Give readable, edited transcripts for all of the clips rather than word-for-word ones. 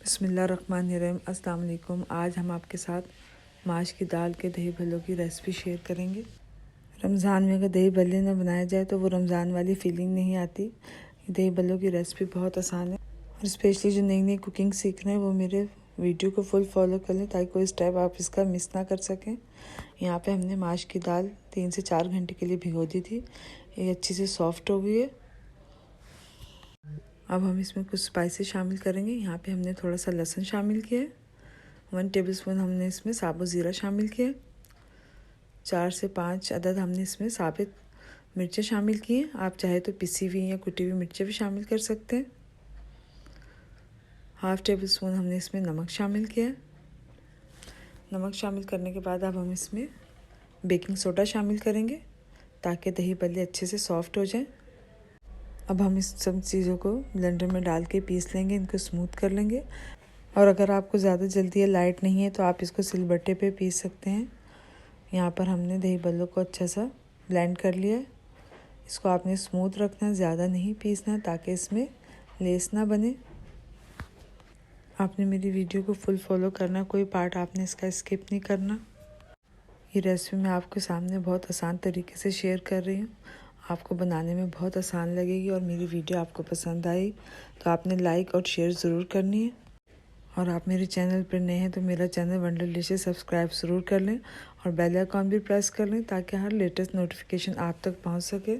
बिस्मिल्लाहिर्रहमानिर्रहीम। अस्सलाम वालेकुम। आज हम आपके साथ माश की दाल के दही भल्लों की रेसिपी शेयर करेंगे। रमज़ान में अगर दही भल्ले ना बनाया जाए तो वो रमज़ान वाली फीलिंग नहीं आती। दही भल्लों की रेसिपी बहुत आसान है और स्पेशली जो नई नई कुकिंग सीख रहे हैं वो मेरे वीडियो को फुल फॉलो कर लें ताकि कोई स्टेप आप इसका मिस ना कर सकें। यहाँ पे हमने माश की दाल 3 से 4 घंटे के लिए भिगो दी थी। ये अच्छी से सॉफ्ट हो गई है। अब हम इसमें कुछ स्पाइसेस शामिल करेंगे। यहाँ पे हमने थोड़ा सा लहसुन शामिल किया है। 1 टेबलस्पून हमने इसमें साबुत ज़ीरा शामिल किया है। 4 से 5 अदद हमने इसमें साबित मिर्चें शामिल की हैं। आप चाहे तो पिसी हुई या कुटी हुई मिर्चें भी शामिल कर सकते हैं। 1/2 टेबलस्पून हमने इसमें नमक शामिल किया है। नमक शामिल करने के बाद अब हम इसमें बेकिंग सोडा शामिल करेंगे ताकि दही भल्ले अच्छे से सॉफ्ट हो जाए। अब हम इस सब चीज़ों को ब्लेंडर में डाल के पीस लेंगे, इनको स्मूथ कर लेंगे। और अगर आपको ज़्यादा जल्दी या लाइट नहीं है तो आप इसको सिलबट्टे पे पीस सकते हैं। यहाँ पर हमने दही भल्लों को अच्छा सा ब्लेंड कर लिया है। इसको आपने स्मूथ रखना है, ज़्यादा नहीं पीसना ताकि इसमें लेस ना बने। आपने मेरी वीडियो को फुल फॉलो करना, कोई पार्ट आपने इसका स्किप नहीं करना। ये रेसिपी मैं आपके सामने बहुत आसान तरीके से शेयर कर रही हूँ। आपको बनाने में बहुत आसान लगेगी और मेरी वीडियो आपको पसंद आई तो आपने लाइक और शेयर ज़रूर करनी है। और आप मेरे चैनल पर नए हैं तो मेरा चैनल वंडर डिशेस सब्सक्राइब ज़रूर कर लें और बेल आइकॉन भी प्रेस कर लें ताकि हर लेटेस्ट नोटिफिकेशन आप तक पहुंच सके।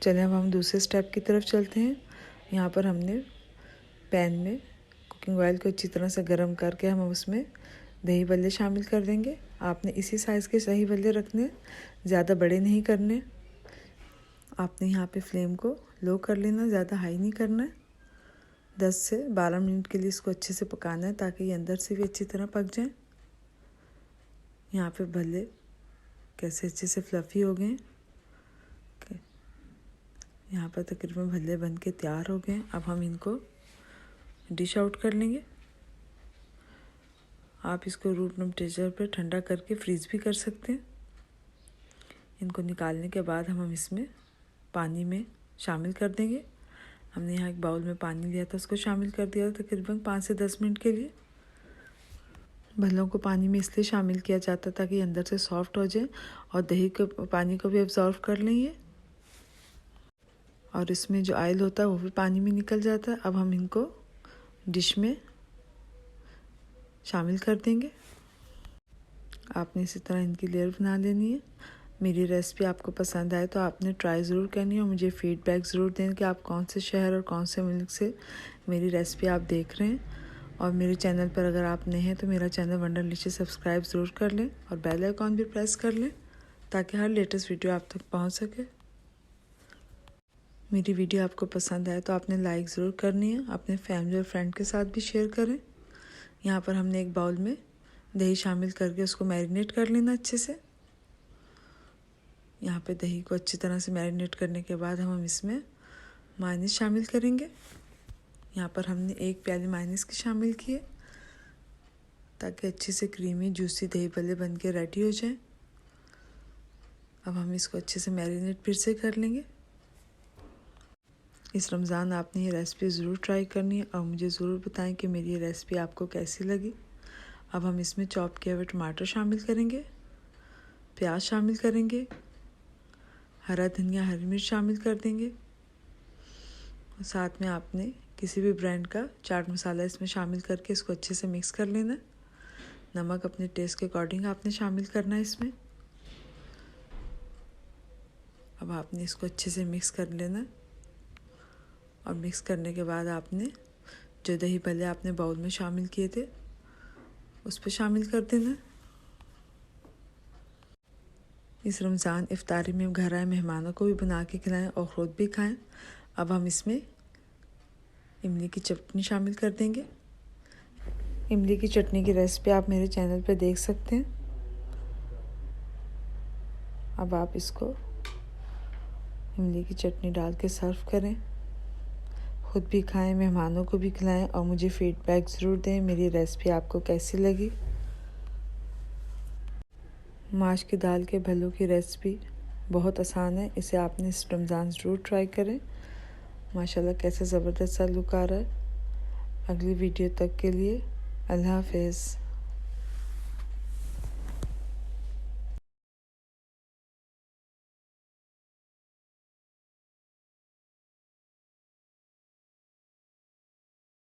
चलें अब हम दूसरे स्टेप की तरफ चलते हैं। यहाँ पर हमने पैन में कुकिंग ऑयल को अच्छी तरह से गर्म करके हम उसमें दही भल्ले शामिल कर देंगे। आपने इसी साइज़ के दही भल्ले रखने, ज़्यादा बड़े नहीं करने। आपने यहाँ पे फ्लेम को लो कर लेना, ज़्यादा हाई नहीं करना है। 10 से 12 मिनट के लिए इसको अच्छे से पकाना है ताकि ये अंदर से भी अच्छी तरह पक जाए। यहाँ पे भल्ले कैसे अच्छे से फ्लफ़ी हो गए। यहाँ पर तकरीबन भल्ले बन के तैयार हो गए। अब हम इनको डिश आउट कर लेंगे। आप इसको रूम टेम्परेचर पर ठंडा करके फ्रीज़ भी कर सकते हैं। इनको निकालने के बाद हम इसमें पानी में शामिल कर देंगे। हमने यहाँ एक बाउल में पानी लिया था, उसको शामिल कर दिया था तकरीबन 5 से 10 मिनट के लिए। भल्लों को पानी में इसलिए शामिल किया जाता है ताकि अंदर से सॉफ्ट हो जाए और दही को पानी को भी अब्जॉर्व कर लेंगे और इसमें जो ऑयल होता है वो भी पानी में निकल जाता है। अब हम इनको डिश में शामिल कर देंगे। आपने इसी तरह इनकी लेयर बना लेनी है। मेरी रेसिपी आपको पसंद आए तो आपने ट्राई ज़रूर करनी है और मुझे फ़ीडबैक ज़रूर दें कि आप कौन से शहर और कौन से मुल्क से मेरी रेसिपी आप देख रहे हैं। और मेरे चैनल पर अगर आप नए हैं तो मेरा चैनल वंडर डिशेस सब्सक्राइब ज़रूर कर लें और बेल आइकॉन भी प्रेस कर लें ताकि हर लेटेस्ट वीडियो आप तक पहुंच सके। मेरी वीडियो आपको पसंद आए तो आपने लाइक ज़रूर करनी है। अपने फैमिली और फ्रेंड के साथ भी शेयर करें। यहाँ पर हमने एक बाउल में दही शामिल करके उसको मैरिनेट कर लेना अच्छे से। यहाँ पे दही को अच्छी तरह से मैरिनेट करने के बाद हम इसमें मायोनीज़ शामिल करेंगे। यहाँ पर हमने 1 प्याली मायोनीज़ की शामिल की है ताकि अच्छे से क्रीमी जूसी दही भल्ले बन के रेडी हो जाए। अब हम इसको अच्छे से मैरिनेट फिर से कर लेंगे। इस रमज़ान आपने ये रेसिपी ज़रूर ट्राई करनी है और मुझे ज़रूर बताएं कि मेरी ये रेसिपी आपको कैसी लगी। अब हम इसमें चॉप किए हुए टमाटर शामिल करेंगे, प्याज शामिल करेंगे, हरा धनिया, हरी मिर्च शामिल कर देंगे और साथ में आपने किसी भी ब्रांड का चाट मसाला इसमें शामिल करके इसको अच्छे से मिक्स कर लेना। नमक अपने टेस्ट के अकॉर्डिंग आपने शामिल करना है इसमें। अब आपने इसको अच्छे से मिक्स कर लेना और मिक्स करने के बाद आपने जो दही भल्ले आपने बाउल में शामिल किए थे उस पर शामिल कर देना। इस रमज़ान इफ्तारी में घर आए मेहमानों को भी बना के खिलाएं और ख़ुद भी खाएं। अब हम इसमें इमली की चटनी शामिल कर देंगे। इमली की चटनी की रेसिपी आप मेरे चैनल पर देख सकते हैं। अब आप इसको इमली की चटनी डाल के सर्व करें, ख़ुद भी खाएं, मेहमानों को भी खिलाएं और मुझे फ़ीडबैक ज़रूर दें मेरी रेसिपी आपको कैसी लगी। माश की दाल के भल्लों की रेसिपी बहुत आसान है, इसे आपने इस रमज़ान ज़रूर ट्राई करें। माशाल्लाह कैसे ज़बरदस्त सा लुक आ रहा है। अगली वीडियो तक के लिए अल्लाह हाफिज़।